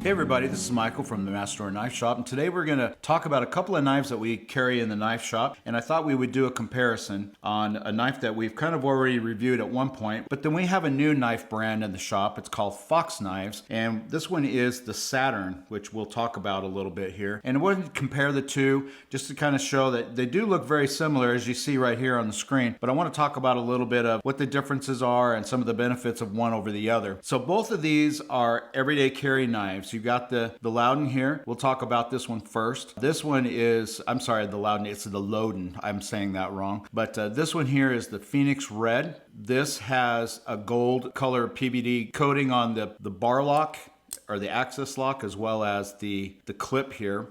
Hey everybody, this is Michael from the Mast Knife Shop, and today we're going to talk about a couple of knives that we carry in the knife shop, and I thought we would do a comparison on a knife that we've kind of already reviewed at one point, but then we have a new knife brand in the shop. It's called Fox Knives, and this one is the Saturn, which we'll talk about a little bit here. And I wanted to compare the two just to kind of show that they do look very similar, as you see right here on the screen, but I want to talk about a little bit of what the differences are and some of the benefits of one over the other. So both of these are everyday carry knives. You've got the Lowden here. We'll talk about this one first. This one is, I'm sorry, the Lowden, it's the Lowden. I'm saying that wrong. But this one here is the Phoenix Red. This has a gold color PVD coating on the bar lock or the access lock, as well as the clip here.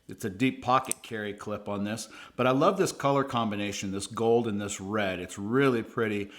It's a deep pocket carry clip on this, but I love this color combination, this gold and this red. It's really pretty.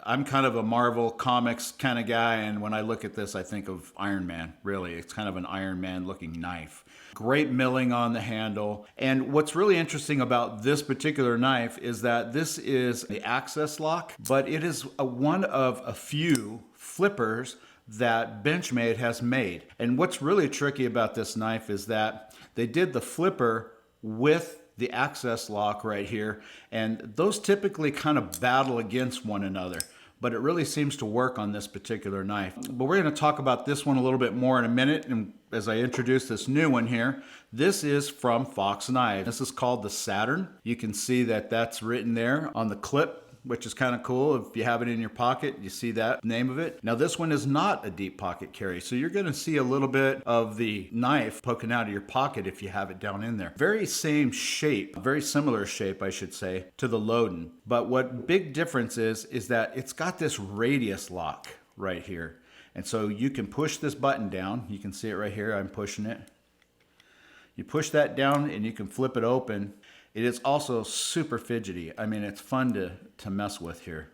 I'm kind of a Marvel Comics kind of guy, and when I look at this, I think of Iron Man, really. It's kind of an Iron Man looking knife. Great milling on the handle. And what's really interesting about this particular knife is that this is the access lock, but it is one of a few flippers that Benchmade has made. And what's really tricky about this knife is that they did the flipper with the access lock right here, and those typically kind of battle against one another, but it really seems to work on this particular knife. But we're going to talk about this one a little bit more in a minute, and as I introduce this new one here, this is from Fox Knives. This is called the Saturn. You can see that that's written there on the clip, which is kind of cool. If you have it in your pocket, you see that name of it. Now this one is not a deep pocket carry, so you're going to see a little bit of the knife poking out of your pocket if you have it down in there. Very same shape, very similar shape, I should say, to the Lowden. But what big difference is that it's got this radius lock right here. And so you can push this button down. You can see it right here. I'm pushing it. You push that down and you can flip it open. It is also super fidgety. I mean, it's fun to mess with here,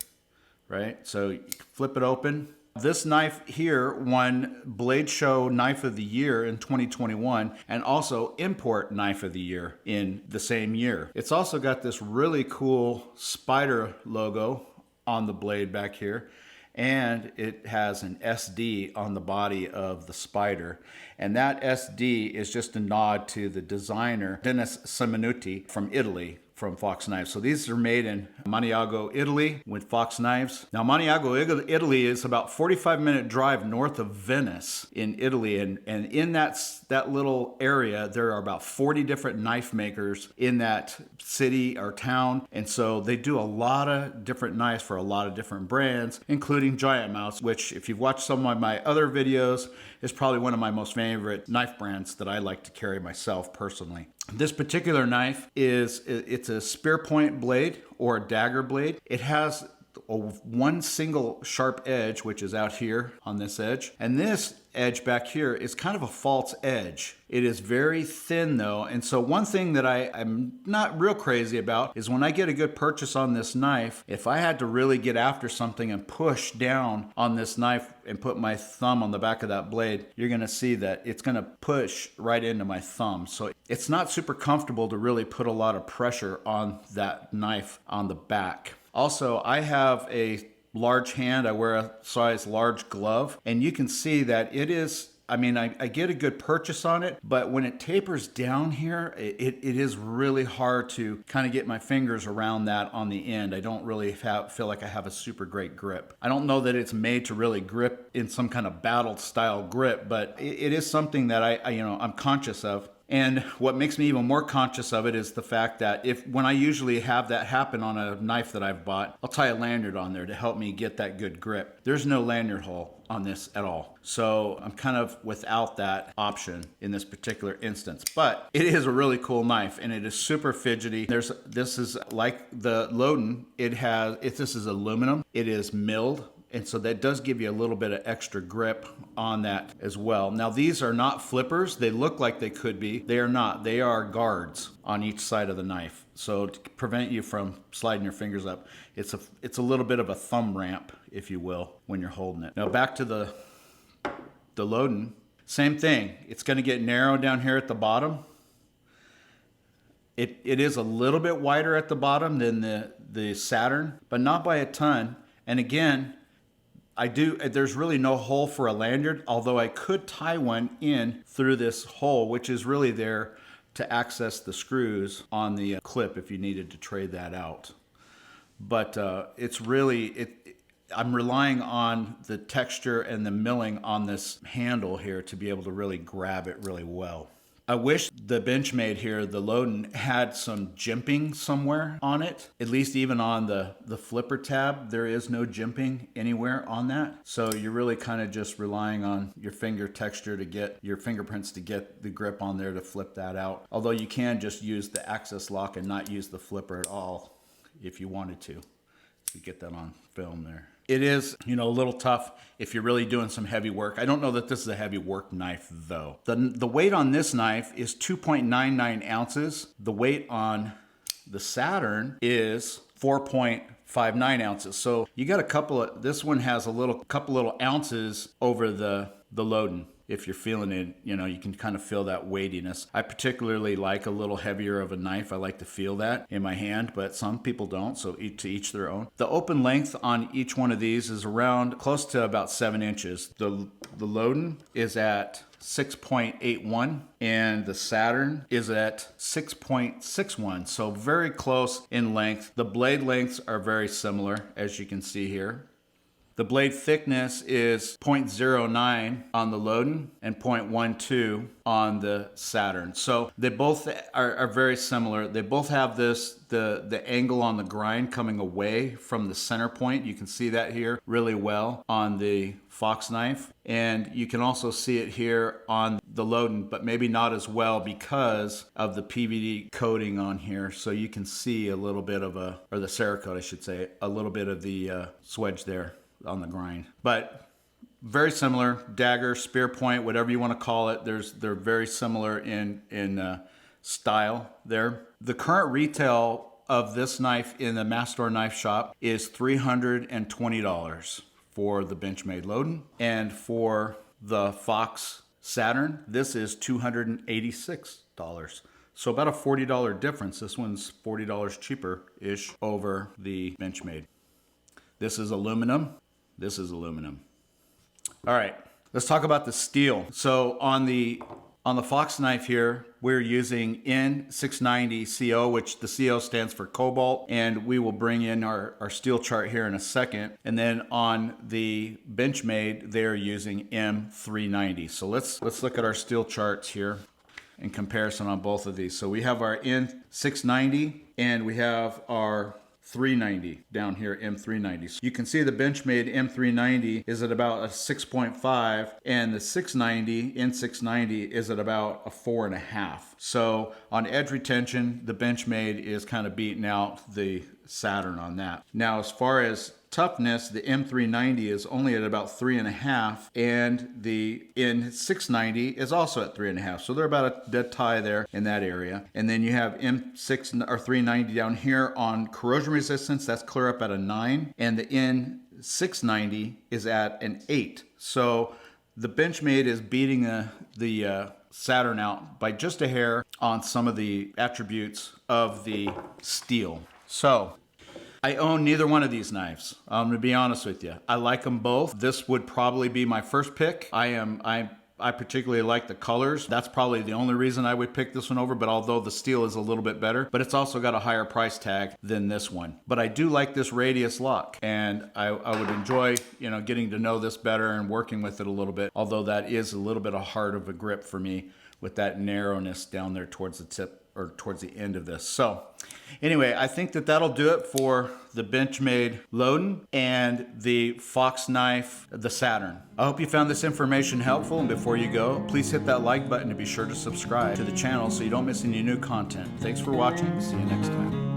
right? So you flip it open. This knife here won Blade Show Knife of the Year in 2021 and also Import Knife of the Year in the same year. It's also got this really cool spider logo on the blade back here, and it has an SD on the body of the spider. And that SD is just a nod to the designer, Denis Simonutti from Italy, from Fox Knives. So these are made in Maniago, Italy with Fox Knives. Now Maniago, Italy is about 45-minute drive north of Venice in Italy. And in that little area, there are about 40 different knife makers in that city or town. And so they do a lot of different knives for a lot of different brands, including Giant Mouse, which if you've watched some of my other videos, is probably one of my most favorite knife brands that I like to carry myself personally. This particular knife it's a spear point blade or a dagger blade. It has one single sharp edge, which is out here on this edge. And this edge back here is kind of a false edge. It is very thin though. And so one thing that I'm not real crazy about is when I get a good purchase on this knife, if I had to really get after something and push down on this knife and put my thumb on the back of that blade, you're gonna see that it's gonna push right into my thumb. So it's not super comfortable to really put a lot of pressure on that knife on the back. Also, I have a large hand. I wear a size large glove, and you can see that it is, I mean, I get a good purchase on it, but when it tapers down here, it is really hard to kind of get my fingers around that on the end. I don't really feel like I have a super great grip. I don't know that it's made to really grip in some kind of battle style grip, but it is something that I'm conscious of. And what makes me even more conscious of it is the fact that when I usually have that happen on a knife that I've bought, I'll tie a lanyard on there to help me get that good grip. There's no lanyard hole on this at all. So I'm kind of without that option in this particular instance. But it is a really cool knife, and it is super fidgety. This is like the Lowden. This is aluminum. It is milled. And so that does give you a little bit of extra grip on that as well. Now these are not flippers. They look like they could be. They are not. They are guards on each side of the knife. So to prevent you from sliding your fingers up, it's a little bit of a thumb ramp, if you will, when you're holding it. Now back to the Lowden. Same thing. It's going to get narrow down here at the bottom. It is a little bit wider at the bottom than the Saturn, but not by a ton. And again, there's really no hole for a lanyard, although I could tie one in through this hole, which is really there to access the screws on the clip if you needed to trade that out. But it's really, I'm relying on the texture and the milling on this handle here to be able to really grab it really well. I wish the Benchmade here, the Lowden, had some jimping somewhere on it. At least even on the flipper tab, there is no jimping anywhere on that. So you're really kind of just relying on your finger texture to get your fingerprints to get the grip on there to flip that out. Although you can just use the access lock and not use the flipper at all if you wanted to. You get that on film there. It is, a little tough if you're really doing some heavy work. I don't know that this is a heavy work knife though. The weight on this knife is 2.99 ounces. The weight on the Saturn is 4.59 ounces. So you got this one has a couple little ounces over the Lowden. If you're feeling it, you can kind of feel that weightiness. I particularly like a little heavier of a knife. I like to feel that in my hand, but some people don't, so to each their own. The open length on each one of these is around close to about 7 inches. The Lowden is at 6.81 and the Saturn is at 6.61, so very close in length. The blade lengths are very similar, as you can see here. The blade thickness is 0.09 on the Lowden and 0.12 on the Saturn. So they both are very similar. They both have the angle on the grind coming away from the center point. You can see that here really well on the Fox knife. And you can also see it here on the Lowden, but maybe not as well because of the PVD coating on here. So you can see a little bit of or the Cerakote, I should say, a little bit of the swedge there on the grind. But very similar, dagger, spear point, whatever you want to call it. They're very similar in style there. The current retail of this knife in the Mast knife shop is $320 for the Benchmade Lowden, and for the Fox Saturn, this is $286. So about a $40 difference. This one's $40 cheaper-ish over the Benchmade. This is aluminum. This is aluminum. All right, let's talk about the steel. So on the Fox knife here, we're using N690Co, which the CO stands for Cobalt, and we will bring in our steel chart here in a second. And then on the Benchmade, they're using M390. So let's look at our steel charts here in comparison on both of these. So we have our N690 and we have our 390 down here, M390. So you can see the Benchmade M390 is at about a 6.5 and the 690, N690 is at about a 4.5. So on edge retention, the Benchmade is kind of beating out the Saturn on that. Now, as far as toughness, the M390 is only at about 3.5 and the N690 is also at 3.5. So they're about a dead tie there in that area. And then you have M6 or 390 down here on corrosion resistance. That's clear up at a 9. And the N690 is at an 8. So the Benchmade is beating the Saturn out by just a hair on some of the attributes of the steel. So I own neither one of these knives. I'm gonna be honest with you. I like them both. This would probably be my first pick. I particularly like the colors. That's probably the only reason I would pick this one over, but although the steel is a little bit better, but it's also got a higher price tag than this one. But I do like this radius lock, and I would enjoy, getting to know this better and working with it a little bit, although that is a little bit hard of a grip for me with that narrowness down there towards the tip or towards the end of this. So anyway, I think that'll do it for the Benchmade Lowden and the Fox knife, the Saturn. I hope you found this information helpful, and before you go, please hit that like button and be sure to subscribe to the channel so you don't miss any new content. Thanks for watching. See you next time.